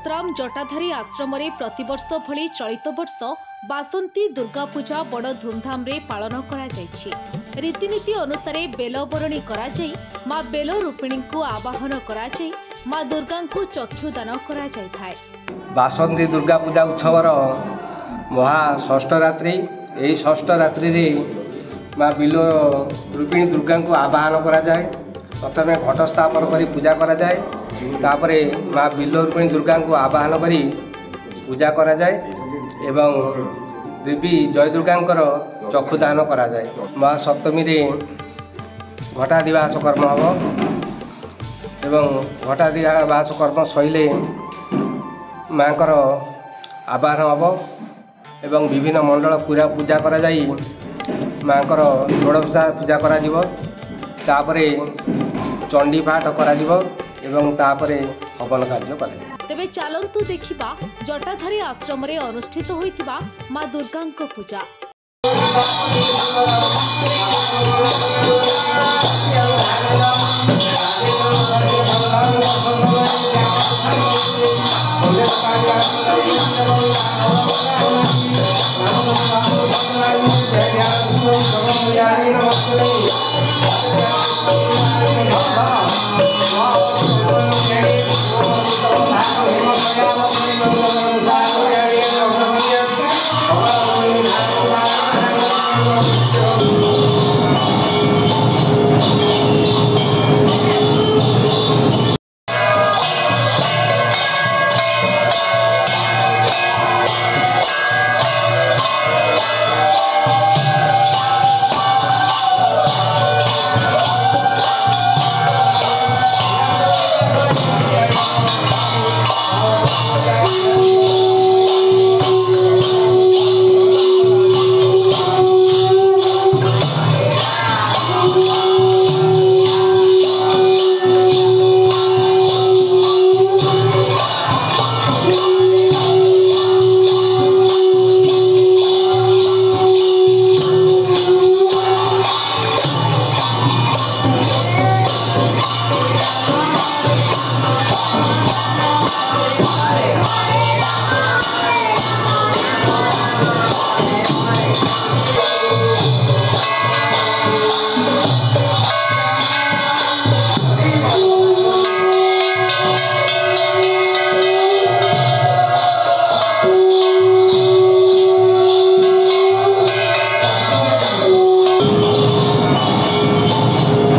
सासाराम जटाधारी आश्रम प्रतिवर्ष भली चलित वर्ष बासंती दुर्गा पूजा बड़ धूमधाम रे पालन करा जायछि। रीतिनीति अनुसार बेलबरणी करा जाई मां बेल रूपिणी को आवाहन करा जाई मां दुर्गा को चक्षुदान करा जाय थाए। बासंती दुर्गा पूजा उत्सवर महा षष्ठ रात्रि यही षष्ठ रात्रि रे मां बिल रूपिणी दुर्गा को आवाहन करा जाए। प्रथम घट स्थापन करी पूजा करा जाए, तापरे मां बिल रूपिणी दुर्गा को आवाहन करी पूजा करा जाए एवं देवी जय दुर्गांकर चक्षुदान करा जाए। मां सप्तमी रे घटादिवास कर्म हम एवं घटादिवास कर्म सैले मांकर आवाहन हम एवं विभिन्न मंडल पूरा पूजा करा जाई मांकर षोडशोपचार पूजा करा जिवो। तापरे चंडी पाठ करा जिवो एवं तापरे हवन कार्य करा। तेबे चलंतु देखिबा जटाधारी आश्रम रे अनुष्ठित होइतिबा मां दुर्गांक पूजा।